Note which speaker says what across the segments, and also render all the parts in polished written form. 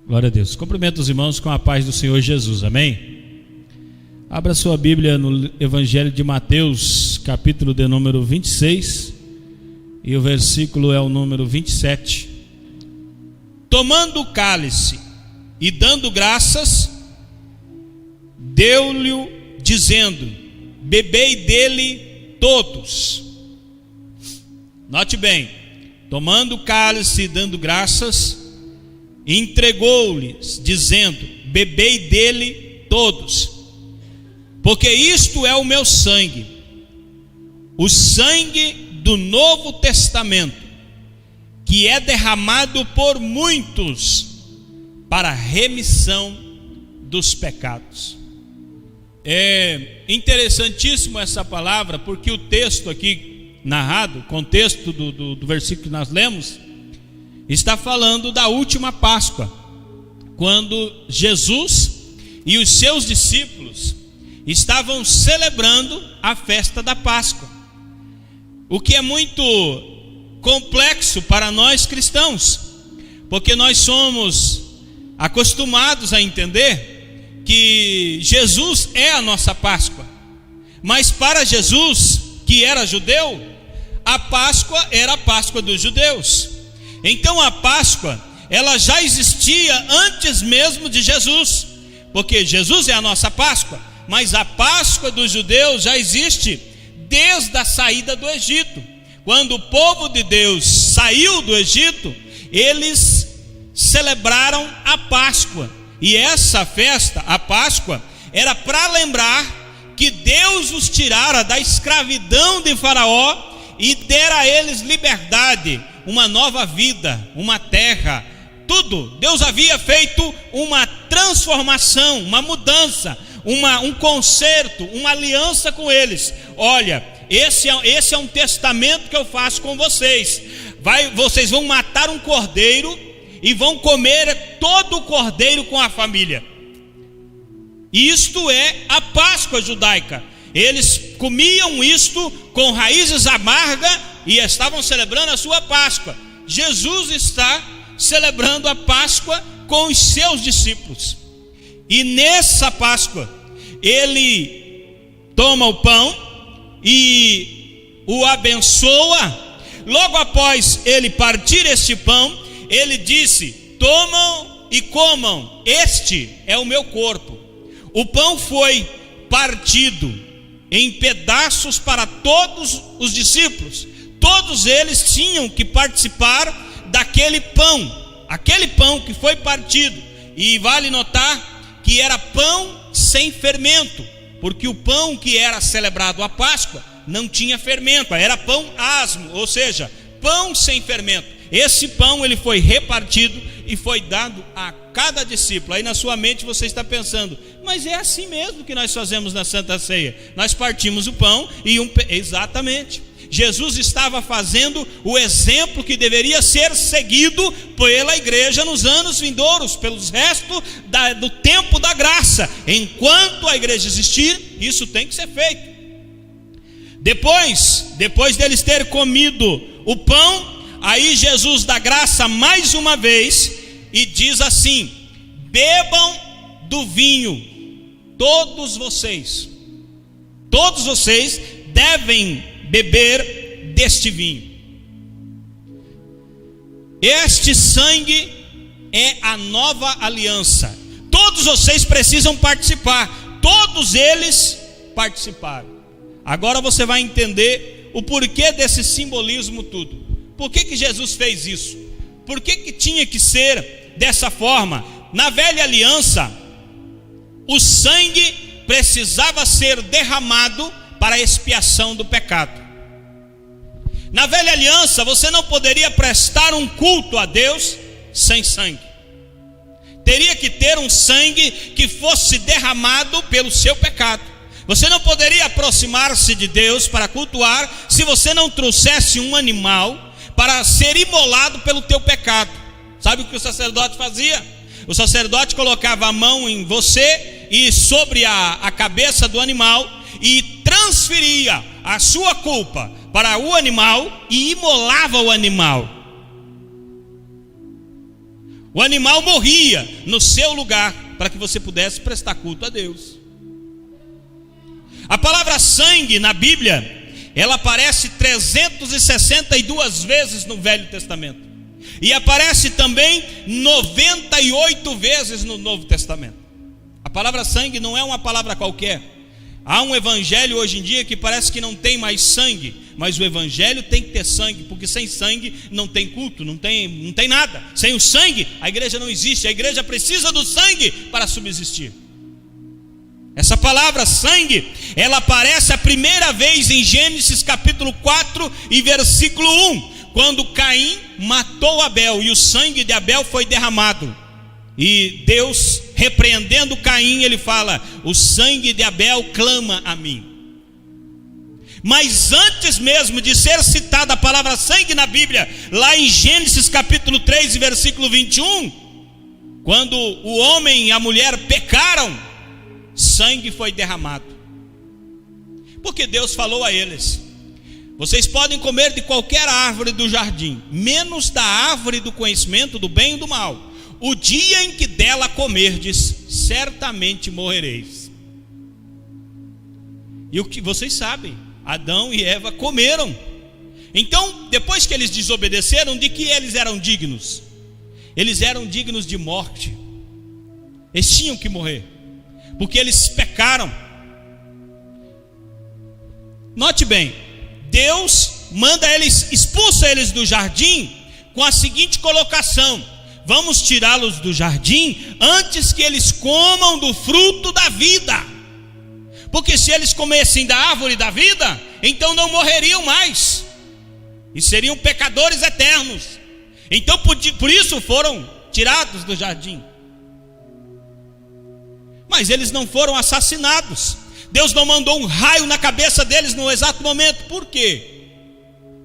Speaker 1: Glória a Deus. Cumprimento os irmãos com a paz do Senhor Jesus, amém? Abra sua Bíblia no Evangelho de Mateus, capítulo de número 26, e o versículo é o número 27. Tomando o cálice e dando graças, deu-lhe, dizendo: bebei dele todos. Note bem, tomando o cálice e dando graças, entregou-lhes, dizendo: bebei dele todos, porque isto é o meu sangue, o sangue do Novo Testamento, que é derramado por muitos para a remissão dos pecados. É interessantíssimo essa palavra, porque o texto aqui narrado, o contexto do versículo que nós lemos, está falando da última Páscoa, quando Jesus e os seus discípulos estavam celebrando a festa da Páscoa, o que é muito complexo para nós cristãos, porque nós somos acostumados a entender que Jesus é a nossa Páscoa, mas para Jesus, que era judeu, a Páscoa era a Páscoa dos judeus. Então a Páscoa, ela já existia antes mesmo de Jesus, porque Jesus é a nossa Páscoa, mas a Páscoa dos judeus já existe desde a saída do Egito. Quando o povo de Deus saiu do Egito, eles celebraram a Páscoa, e essa festa, a Páscoa, era para lembrar que Deus os tirara da escravidão de Faraó e dera a eles liberdade, uma nova vida, uma terra, tudo. Deus havia feito uma transformação, uma mudança, um conserto, uma aliança com eles. Olha, esse é um testamento que eu faço com vocês. Vocês vão matar um cordeiro e vão comer todo o cordeiro com a família. Isto é a Páscoa judaica. Eles comiam isto com raízes amargas e estavam celebrando a sua Páscoa. Jesus está celebrando a Páscoa com os seus discípulos. E nessa Páscoa, ele toma o pão e o abençoa. Logo após ele partir este pão, ele disse: tomam e comam, este é o meu corpo. O pão foi partido em pedaços para todos os discípulos. Todos eles tinham que participar daquele pão, aquele pão que foi partido. E vale notar que era pão sem fermento, porque o pão que era celebrado à Páscoa não tinha fermento, era pão asmo, ou seja, pão sem fermento. Esse pão ele foi repartido e foi dado a cada discípulo. Aí na sua mente você está pensando: mas é assim mesmo que nós fazemos na Santa Ceia. Nós partimos o pão e exatamente. Jesus estava fazendo o exemplo que deveria ser seguido pela igreja nos anos vindouros, pelos restos do tempo da graça. Enquanto a igreja existir, isso tem que ser feito. Depois deles terem comido o pão, aí Jesus dá graça mais uma vez e diz assim: bebam do vinho, todos vocês devem beber deste vinho. Este sangue é a nova aliança. Todos vocês precisam participar. Todos eles participaram. Agora você vai entender o porquê desse simbolismo tudo. Por que Jesus fez isso? Por que tinha que ser dessa forma? Na velha aliança, o sangue precisava ser derramado para a expiação do pecado. Na velha aliança, você não poderia prestar um culto a Deus sem sangue. Teria que ter um sangue que fosse derramado pelo seu pecado. Você não poderia aproximar-se de Deus para cultuar se você não trouxesse um animal para ser imolado pelo teu pecado. Sabe o que o sacerdote fazia? O sacerdote colocava a mão em você e sobre a cabeça do animal e transferia a sua culpa para o animal e imolava o animal. O animal morria no seu lugar para que você pudesse prestar culto a Deus. A palavra sangue na Bíblia, ela aparece 362 vezes no Velho Testamento. E aparece também 98 vezes no Novo Testamento. A palavra sangue não é uma palavra qualquer. Há um evangelho hoje em dia que parece que não tem mais sangue, mas o evangelho tem que ter sangue, porque sem sangue não tem culto, não tem nada. Sem o sangue a igreja não existe. A igreja precisa do sangue para subsistir. Essa palavra sangue, ela aparece a primeira vez em Gênesis capítulo 4 e versículo 1, quando Caim matou Abel e o sangue de Abel foi derramado. E Deus, repreendendo Caim, ele fala: o sangue de Abel clama a mim. Mas antes mesmo de ser citada a palavra sangue na Bíblia, lá em Gênesis capítulo 3 e versículo 21, quando o homem e a mulher pecaram, sangue foi derramado. Porque Deus falou a eles: vocês podem comer de qualquer árvore do jardim, menos da árvore do conhecimento do bem e do mal. O dia em que dela comerdes, certamente morrereis. E o que vocês sabem, Adão e Eva comeram. Então, depois que eles desobedeceram, de que eles eram dignos? Eles eram dignos de morte. Eles tinham que morrer, porque eles pecaram. Note bem, Deus manda eles, expulsa eles do jardim com a seguinte colocação: vamos tirá-los do jardim antes que eles comam do fruto da vida. Porque se eles comessem da árvore da vida, então não morreriam mais e seriam pecadores eternos. Então por isso foram tirados do jardim. Mas eles não foram assassinados. Deus não mandou um raio na cabeça deles no exato momento. Por quê?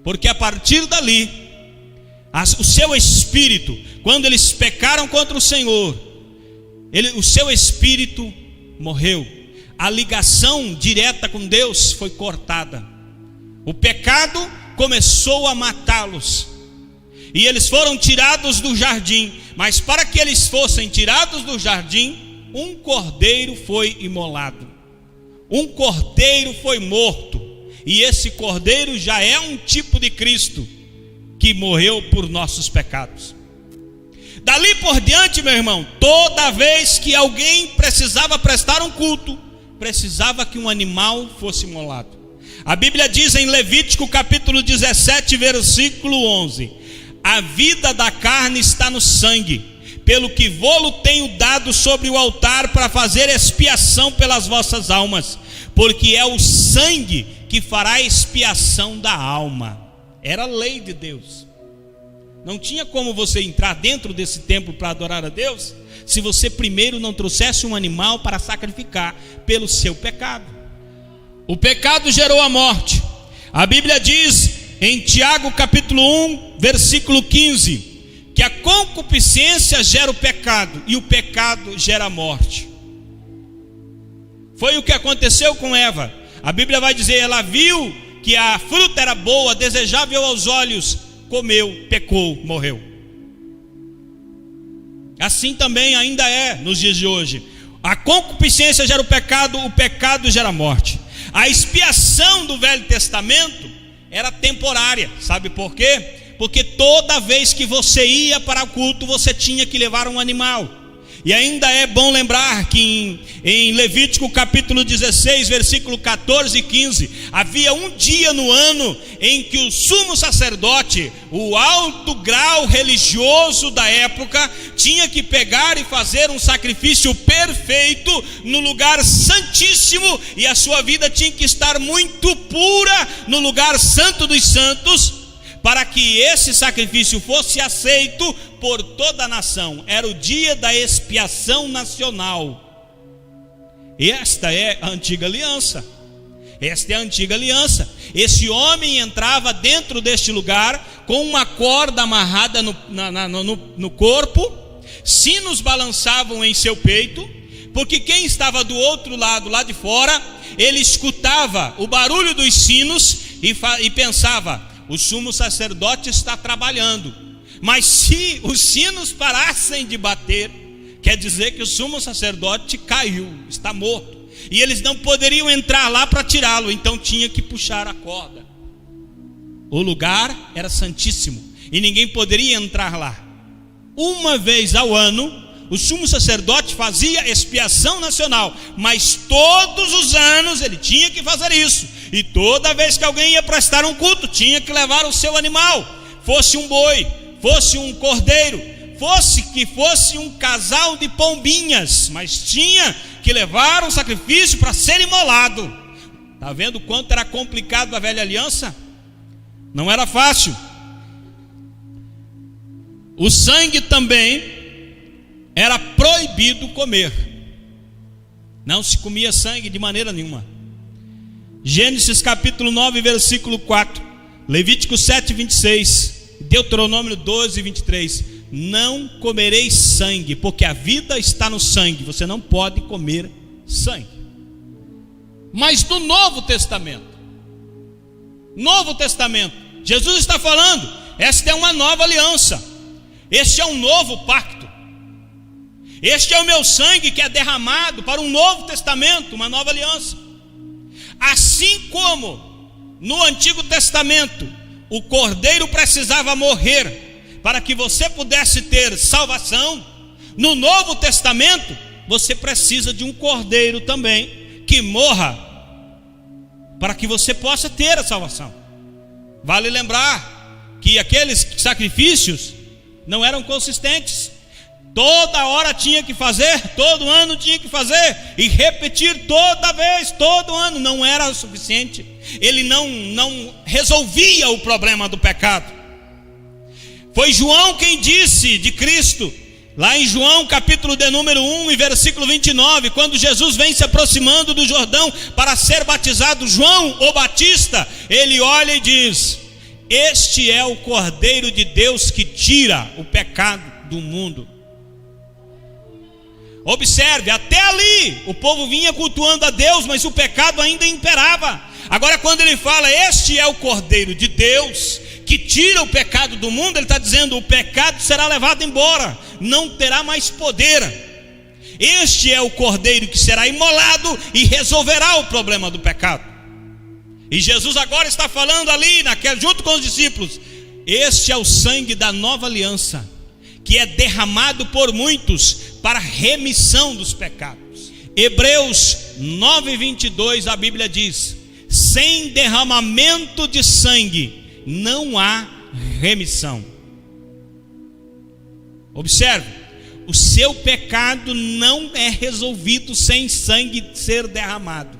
Speaker 1: Porque a partir dali, o seu espírito, quando eles pecaram contra o Senhor, o seu espírito morreu. A ligação direta com Deus foi cortada. O pecado começou a matá-los, e eles foram tirados do jardim. Mas para que eles fossem tirados do jardim, um cordeiro foi imolado, um cordeiro foi morto. E esse cordeiro já é um tipo de Cristo que morreu por nossos pecados. Dali por diante, meu irmão, toda vez que alguém precisava prestar um culto, precisava que um animal fosse imolado. A Bíblia diz em Levítico capítulo 17, versículo 11: a vida da carne está no sangue, pelo que vô-lo tenho dado sobre o altar para fazer expiação pelas vossas almas, porque é o sangue que fará expiação da alma. Era a lei de Deus. Não tinha como você entrar dentro desse templo para adorar a Deus se você primeiro não trouxesse um animal para sacrificar pelo seu pecado. O pecado gerou a morte. A Bíblia diz em Tiago capítulo 1, versículo 15, que a concupiscência gera o pecado e o pecado gera a morte. Foi o que aconteceu com Eva. A Bíblia vai dizer: ela viu que a fruta era boa, desejável aos olhos, comeu, pecou, morreu. Assim também ainda é nos dias de hoje. A concupiscência gera o pecado gera a morte. A expiação do Velho Testamento era temporária. Sabe por quê? Porque toda vez que você ia para o culto, você tinha que levar um animal. E ainda é bom lembrar que em Levítico capítulo 16, versículo 14 e 15, havia um dia no ano em que o sumo sacerdote, o alto grau religioso da época, tinha que pegar e fazer um sacrifício perfeito no lugar santíssimo, e a sua vida tinha que estar muito pura no lugar santo dos santos, para que esse sacrifício fosse aceito por toda a nação. Era o dia da expiação nacional. Esta é a antiga aliança. Esta é a antiga aliança. Esse homem entrava dentro deste lugar com uma corda amarrada no corpo, sinos balançavam em seu peito, porque quem estava do outro lado, lá de fora, ele escutava o barulho dos sinos e pensava: o sumo sacerdote está trabalhando. Mas se os sinos parassem de bater, quer dizer que o sumo sacerdote caiu, está morto, e eles não poderiam entrar lá para tirá-lo, então tinha que puxar a corda. O lugar era santíssimo e ninguém poderia entrar lá. Uma vez ao ano, o sumo sacerdote fazia expiação nacional, mas todos os anos ele tinha que fazer isso. E toda vez que alguém ia prestar um culto, tinha que levar o seu animal, fosse um boi, fosse um cordeiro, fosse um casal de pombinhas, mas tinha que levar um sacrifício para ser imolado. Está vendo quanto era complicado a velha aliança? Não era fácil. O sangue também era proibido comer. Não se comia sangue de maneira nenhuma. Gênesis capítulo 9, versículo 4, Levítico 7, 26, Deuteronômio 12, 23. Não comereis sangue, porque a vida está no sangue. Você não pode comer sangue. Mas no Novo Testamento, Jesus está falando, esta é uma nova aliança, este é um novo pacto, este é o meu sangue que é derramado para um novo testamento, uma nova aliança. Assim como no Antigo Testamento o cordeiro precisava morrer para que você pudesse ter salvação, no Novo Testamento você precisa de um cordeiro também que morra para que você possa ter a salvação. Vale lembrar que aqueles sacrifícios não eram consistentes. Toda hora tinha que fazer, todo ano tinha que fazer, e repetir toda vez, todo ano, não era o suficiente. Ele não resolvia o problema do pecado. Foi João quem disse de Cristo, lá em João capítulo de número 1 e versículo 29, quando Jesus vem se aproximando do Jordão para ser batizado, João o Batista, ele olha e diz: este é o Cordeiro de Deus que tira o pecado do mundo. Observe, até ali o povo vinha cultuando a Deus, mas o pecado ainda imperava. Agora quando ele fala, este é o Cordeiro de Deus que tira o pecado do mundo, ele está dizendo, o pecado será levado embora, não terá mais poder. Este é o Cordeiro que será imolado e resolverá o problema do pecado. E Jesus agora está falando ali, junto com os discípulos, este é o sangue da nova aliança, que é derramado por muitos para remissão dos pecados. Hebreus 9:22, a Bíblia diz: sem derramamento de sangue não há remissão. Observe, o seu pecado não é resolvido sem sangue ser derramado.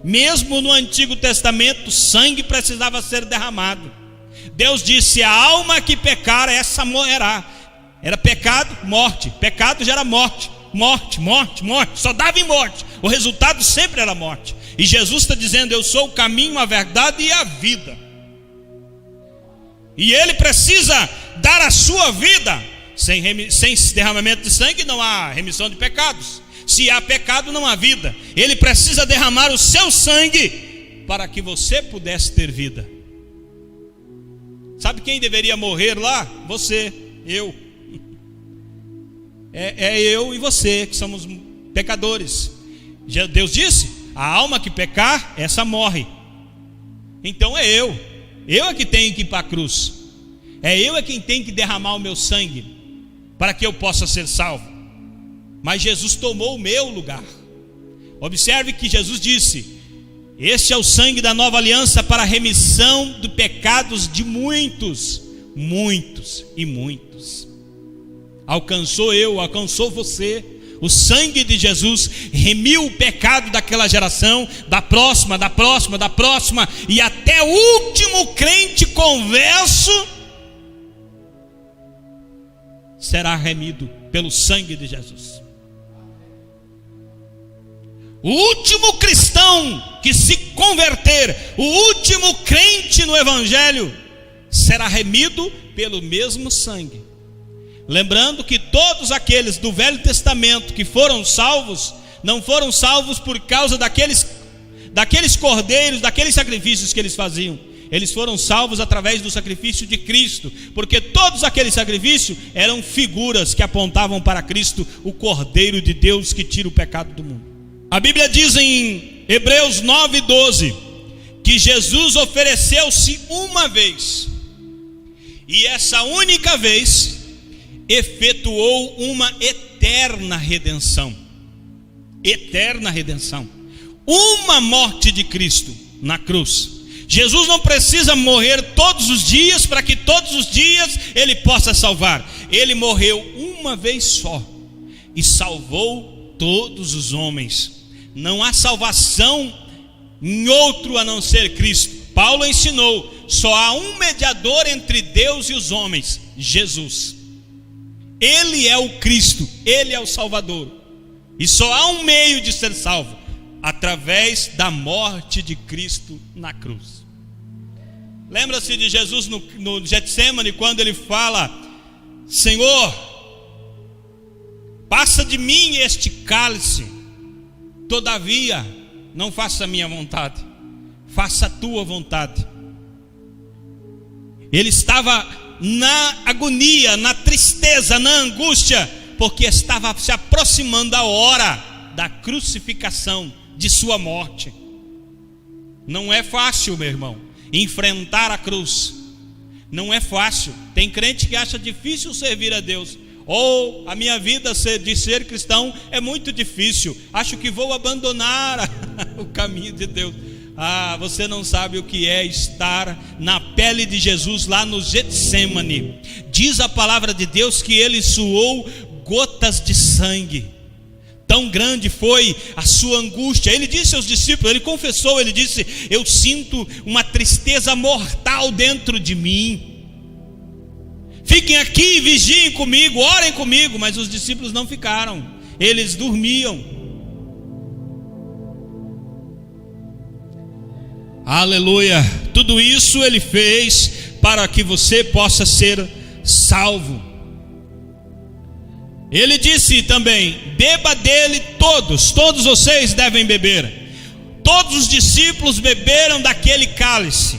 Speaker 1: Mesmo no Antigo Testamento, sangue precisava ser derramado. Deus disse: a alma que pecar, essa morrerá. Era pecado, morte. Pecado gera morte. Morte, morte, morte. Só dava em morte. O resultado sempre era morte. E Jesus está dizendo: eu sou o caminho, a verdade e a vida. E Ele precisa dar a sua vida. Sem derramamento de sangue não há remissão de pecados. Se há pecado, não há vida. Ele precisa derramar o seu sangue para que você pudesse ter vida. Sabe quem deveria morrer lá? Você, eu. É eu e você que somos pecadores. Deus disse: a alma que pecar, essa morre. Então é eu é que tenho que ir para a cruz. É eu quem tem que derramar o meu sangue para que eu possa ser salvo. Mas Jesus tomou o meu lugar. Observe que Jesus disse: este é o sangue da nova aliança para a remissão dos pecados de muitos, muitos e muitos. Alcançou alcançou você. O sangue de Jesus remiu o pecado daquela geração, da próxima, e até o último crente converso será remido pelo sangue de Jesus. O último cristão que se converter, o último crente no Evangelho, será remido pelo mesmo sangue. Lembrando que todos aqueles do Velho Testamento que foram salvos, não foram salvos por causa daqueles cordeiros, daqueles sacrifícios que eles faziam. Eles foram salvos através do sacrifício de Cristo, porque todos aqueles sacrifícios eram figuras que apontavam para Cristo, o Cordeiro de Deus que tira o pecado do mundo. A Bíblia diz em Hebreus 9:12 que Jesus ofereceu-se uma vez, e essa única vez efetuou uma eterna redenção. Eterna redenção. Uma morte de Cristo na cruz. Jesus não precisa morrer todos os dias para que todos os dias Ele possa salvar. Ele morreu uma vez só e salvou todos os homens. Não há salvação em outro a não ser Cristo. Paulo ensinou: só há um mediador entre Deus e os homens, Jesus. Ele é o Cristo, Ele é o Salvador. E só há um meio de ser salvo: através da morte de Cristo na cruz. Lembra-se de Jesus no Getsêmani, quando ele fala: Senhor, passa de mim este cálice, todavia não faça a minha vontade, faça a tua vontade. Ele estava na agonia, na tristeza, na angústia, porque estava se aproximando a hora da crucificação, de sua morte. Não é fácil, meu irmão, enfrentar a cruz. Não é fácil. Tem crente que acha difícil servir a Deus. Ou a minha vida de ser cristão é muito difícil, acho que vou abandonar o caminho de Deus. Você não sabe o que é estar na pele de Jesus lá no Getsêmani. Diz a palavra de Deus que ele suou gotas de sangue. Tão grande foi a sua angústia. Ele disse aos discípulos, ele confessou, ele disse: eu sinto uma tristeza mortal dentro de mim. Fiquem aqui, vigiem comigo, orem comigo. Mas os discípulos não ficaram, eles dormiam. Aleluia. Tudo isso ele fez para que você possa ser salvo. Ele disse também: beba dele todos vocês devem beber. Todos os discípulos beberam daquele cálice.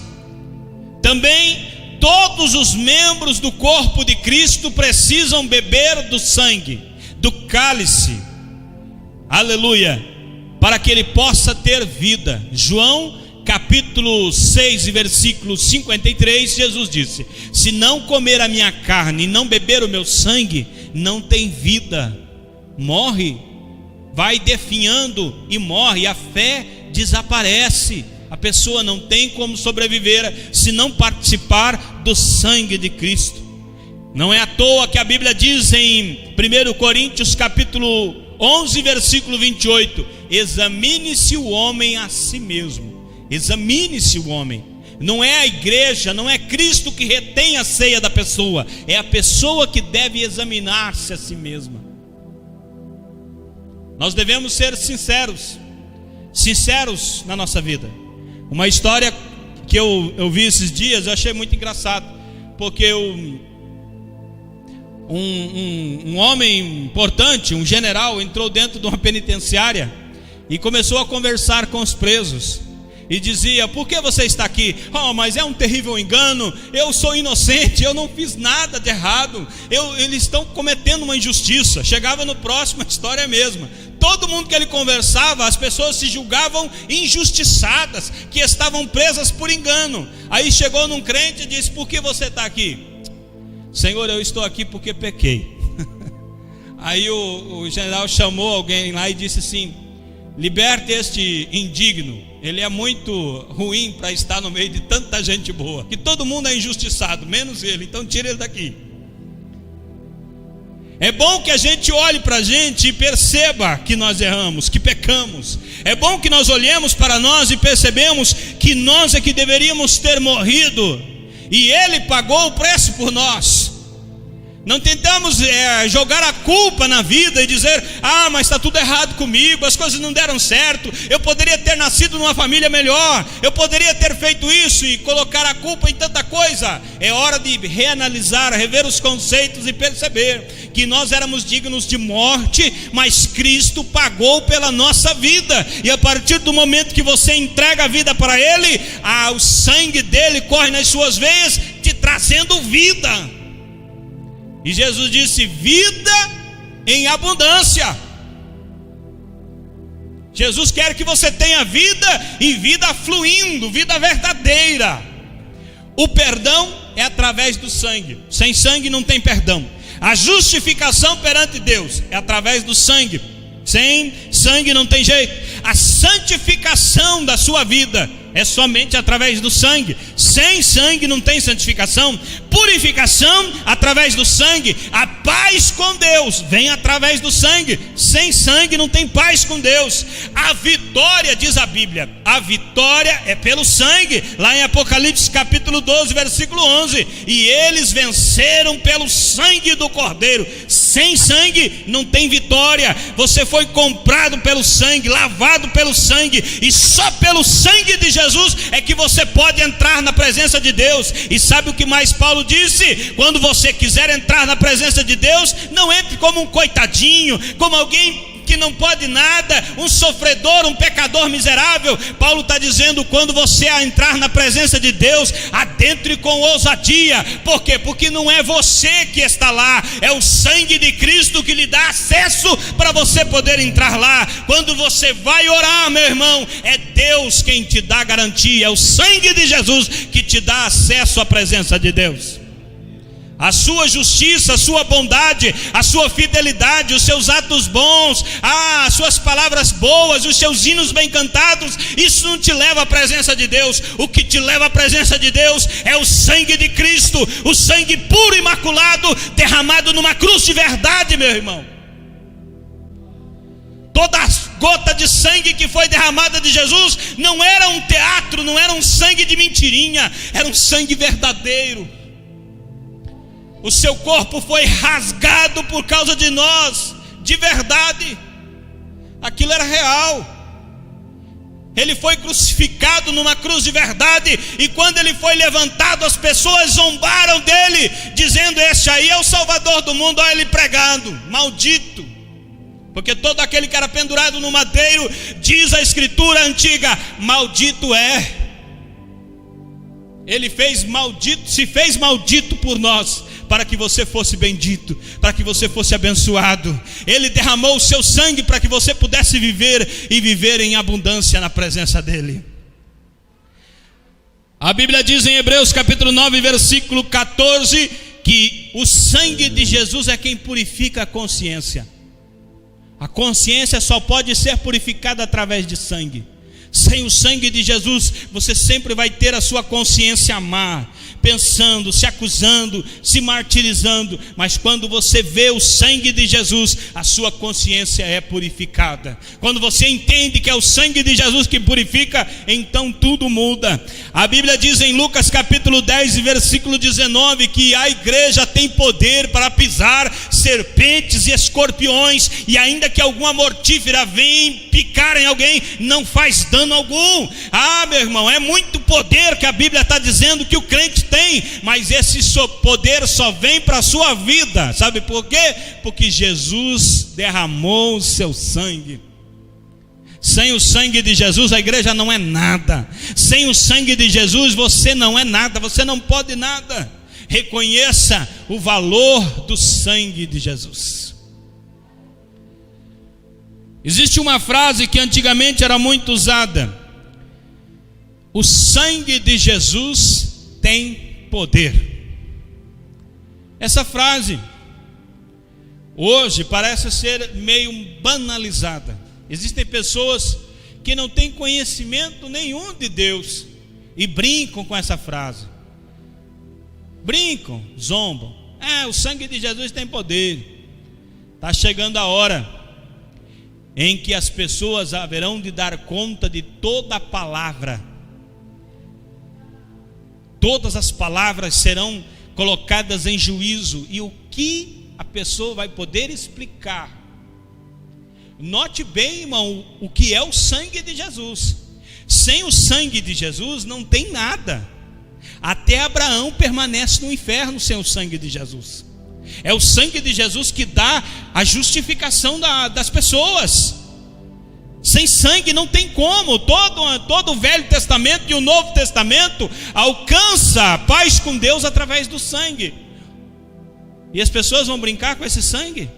Speaker 1: Também todos os membros do corpo de Cristo precisam beber do sangue, do cálice. Aleluia. Para que ele possa ter vida. João capítulo 6 e versículo 53, Jesus disse: se não comer a minha carne e não beber o meu sangue, não tem vida, morre, vai definhando e morre, a fé desaparece. A pessoa não tem como sobreviver se não participar do sangue de Cristo. Não é à toa que a Bíblia diz em 1 Coríntios capítulo 11 versículo 28: examine-se o homem a si mesmo. Examine-se o homem. Não é a igreja, não é Cristo que retém a ceia da pessoa, é a pessoa que deve examinar-se a si mesma. Nós devemos ser sinceros na nossa vida. Uma história que eu vi esses dias, eu achei muito engraçado, porque um homem importante, um general, entrou dentro de uma penitenciária e começou a conversar com os presos. E dizia: por que você está aqui? Mas é um terrível engano, eu sou inocente, eu não fiz nada de errado, eles estão cometendo uma injustiça. Chegava no próximo, a história é a mesma. Todo mundo que ele conversava, as pessoas se julgavam injustiçadas, que estavam presas por engano. Aí chegou num crente e disse: por que você está aqui? Senhor, eu estou aqui porque pequei. Aí o general chamou alguém lá e disse assim: liberte este indigno, ele é muito ruim para estar no meio de tanta gente boa, que todo mundo é injustiçado, menos ele, então tira ele daqui. É bom que a gente olhe para a gente e perceba que nós erramos, que pecamos. É bom que nós olhemos para nós e percebemos que nós é que deveríamos ter morrido, e ele pagou o preço por nós. Não tentamos jogar a culpa na vida e dizer: ah, mas está tudo errado comigo, as coisas não deram certo, eu poderia ter nascido numa família melhor, eu poderia ter feito isso, e colocar a culpa em tanta coisa. É hora de reanalisar, rever os conceitos e perceber que nós éramos dignos de morte, mas Cristo pagou pela nossa vida. E a partir do momento que você entrega a vida para Ele, o sangue dele corre nas suas veias, te trazendo vida. E Jesus disse: vida em abundância. Jesus quer que você tenha vida, e vida fluindo, vida verdadeira. O perdão é através do sangue. Sem sangue não tem perdão. A justificação perante Deus é através do sangue. Sem sangue não tem jeito. A santificação da sua vida é somente através do sangue. Sem sangue não tem santificação. Purificação através do sangue. A paz com Deus vem através do sangue. Sem sangue não tem paz com Deus. A vitória, diz a Bíblia, a vitória é pelo sangue. Lá em Apocalipse capítulo 12, versículo 11: e eles venceram pelo sangue do Cordeiro. Sem sangue não tem vitória. Você foi comprado pelo sangue, lavado pelo sangue, e só pelo sangue de Jesus é que você pode entrar na presença de Deus. E sabe o que mais Paulo disse? Quando você quiser entrar na presença de Deus, não entre como um coitadinho, como alguém que não pode nada, um sofredor, um pecador miserável. Paulo está dizendo: quando você entrar na presença de Deus, adentre com ousadia. Por quê? Porque não é você que está lá, é o sangue de Cristo que lhe dá acesso para você poder entrar lá. Quando você vai orar, meu irmão, é Deus quem te dá garantia, é o sangue de Jesus que te dá acesso à presença de Deus. A sua justiça, a sua bondade, a sua fidelidade, os seus atos bons, as suas palavras boas, os seus hinos bem cantados, isso não te leva à presença de Deus. O que te leva à presença de Deus é o sangue de Cristo, o sangue puro e imaculado, derramado numa cruz de verdade, meu irmão. Toda gota de sangue que foi derramada de Jesus não era um teatro, não era um sangue de mentirinha, era um sangue verdadeiro. O seu corpo foi rasgado por causa de nós, de verdade. Aquilo era real. Ele foi crucificado numa cruz de verdade, e quando ele foi levantado, as pessoas zombaram dele, dizendo: esse aí é o Salvador do mundo. Olha ele pregando, maldito. Porque todo aquele que era pendurado no madeiro, diz a escritura antiga, maldito é. Ele se fez maldito por nós, para que você fosse bendito, para que você fosse abençoado. Ele derramou o seu sangue para que você pudesse viver, e viver em abundância na presença dele. A Bíblia diz em Hebreus capítulo 9, versículo 14, que o sangue de Jesus é quem purifica a consciência. A consciência só pode ser purificada através de sangue. Sem o sangue de Jesus, você sempre vai ter a sua consciência má, pensando, se acusando, se martirizando. Mas quando você vê o sangue de Jesus, a sua consciência é purificada. Quando você entende que é o sangue de Jesus que purifica, então tudo muda. A Bíblia diz em Lucas capítulo 10, versículo 19, que a igreja tem poder para pisar serpentes e escorpiões, e ainda que alguma mortífera venha picar em alguém, não faz dano algum. Meu irmão, é muito poder que a Bíblia está dizendo que o crente tem, mas esse poder só vem para a sua vida. Sabe por quê? Porque Jesus derramou o seu sangue. Sem o sangue de Jesus, a igreja não é nada. Sem o sangue de Jesus, você não é nada, você não pode nada. Reconheça o valor do sangue de Jesus. Existe uma frase que antigamente era muito usada: o sangue de Jesus tem poder. Essa frase hoje parece ser meio banalizada. Existem pessoas que não têm conhecimento nenhum de Deus e brincam com essa frase. Brincam, zombam. O sangue de Jesus tem poder. Está chegando a hora em que as pessoas haverão de dar conta de toda a palavra. Todas as palavras serão colocadas em juízo, e o que a pessoa vai poder explicar. Note bem, irmão, o que é o sangue de Jesus. Sem o sangue de Jesus não tem nada. Até Abraão permanece no inferno sem o sangue de Jesus. É o sangue de Jesus que dá a justificação das pessoas. Sem sangue não tem como. Todo o Velho Testamento e o Novo Testamento alcança a paz com Deus através do sangue. E as pessoas vão brincar com esse sangue?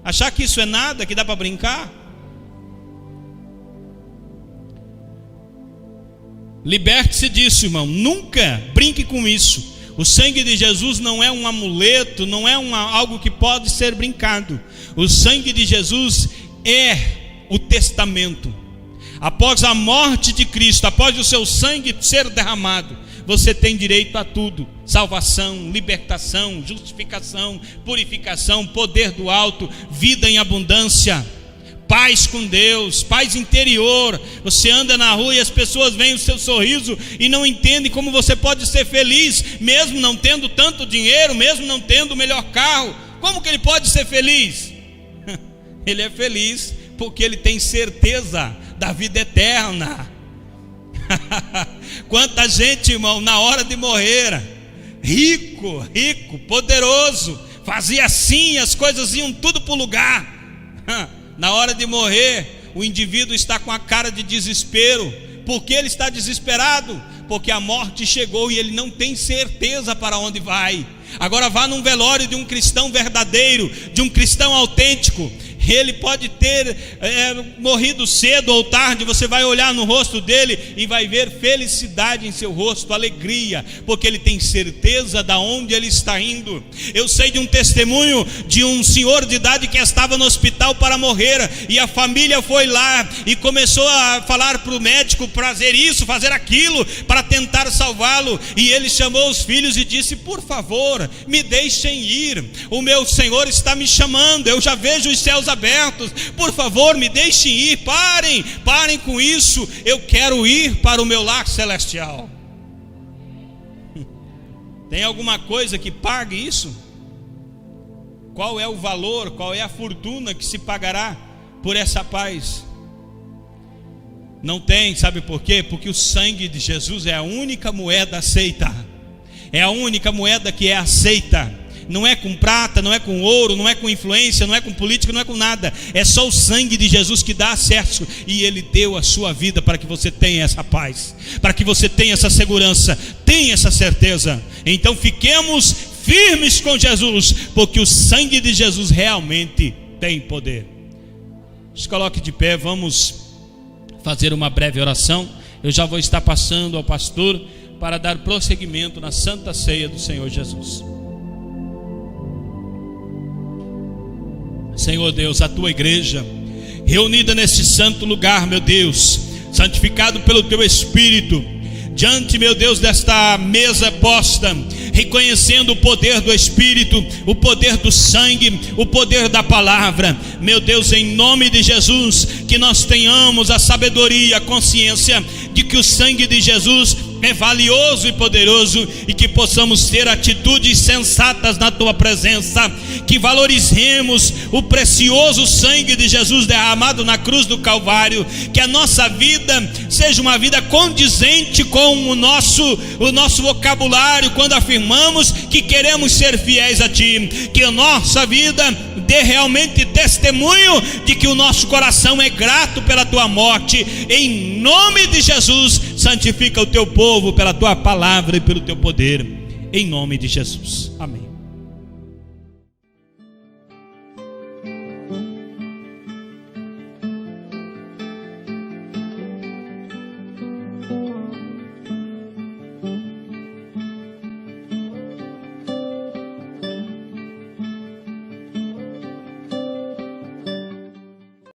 Speaker 1: Achar que isso é nada, que dá para brincar? Liberte-se disso, irmão. Nunca brinque com isso. O sangue de Jesus não é um amuleto, não é algo que pode ser brincado. O sangue de Jesus é o testamento. Após a morte de Cristo, após o seu sangue ser derramado, você tem direito a tudo: salvação, libertação, justificação, purificação, poder do alto, vida em abundância, paz com Deus, paz interior. Você anda na rua e as pessoas veem o seu sorriso e não entendem como você pode ser feliz, mesmo não tendo tanto dinheiro, mesmo não tendo o melhor carro. Como que ele pode ser feliz? Ele é feliz porque ele tem certeza da vida eterna. Quanta gente, irmão, na hora de morrer, rico, poderoso, fazia assim, as coisas iam tudo para o lugar. Na hora de morrer, o indivíduo está com a cara de desespero. Por que ele está desesperado? Porque a morte chegou e ele não tem certeza para onde vai. Agora vá num velório de um cristão verdadeiro, de um cristão autêntico. Ele pode ter morrido cedo ou tarde. Você vai olhar no rosto dele e vai ver felicidade em seu rosto, alegria, porque ele tem certeza de onde ele está indo. Eu sei de um testemunho de um senhor de idade que estava no hospital para morrer, e a família foi lá e começou a falar para o médico, fazer isso, fazer aquilo, para tentar salvá-lo. E ele chamou os filhos e disse: por favor, me deixem ir, o meu Senhor está me chamando, eu já vejo os céus abertos, por favor, me deixem ir, parem com isso, eu quero ir para o meu lar celestial. Tem alguma coisa que pague isso? Qual é o valor, qual é a fortuna que se pagará por essa paz? Não tem, sabe por quê? Porque o sangue de Jesus é a única moeda aceita, é a única moeda que é aceita. Não é com prata, não é com ouro, não é com influência, não é com política, não é com nada. É só o sangue de Jesus que dá acesso. E Ele deu a sua vida para que você tenha essa paz, para que você tenha essa segurança, tenha essa certeza. Então fiquemos firmes com Jesus, porque o sangue de Jesus realmente tem poder. Se coloque de pé, vamos fazer uma breve oração. Eu já vou estar passando ao pastor para dar prosseguimento na Santa Ceia do Senhor Jesus. Senhor Deus, a tua igreja reunida neste santo lugar, meu Deus, santificado pelo teu Espírito, diante, meu Deus, desta mesa posta, reconhecendo o poder do Espírito, o poder do sangue, o poder da palavra. Meu Deus, em nome de Jesus, que nós tenhamos a sabedoria, a consciência de que o sangue de Jesus é valioso e poderoso, e que possamos ter atitudes sensatas na tua presença, que valorizemos o precioso sangue de Jesus derramado na cruz do Calvário, que a nossa vida seja uma vida condizente com o nosso vocabulário, quando afirmamos que queremos ser fiéis a ti, que a nossa vida dê realmente testemunho de que o nosso coração é grato pela tua morte. Em nome de Jesus, santifica o teu povo pela tua palavra e pelo teu poder, em nome de Jesus, amém.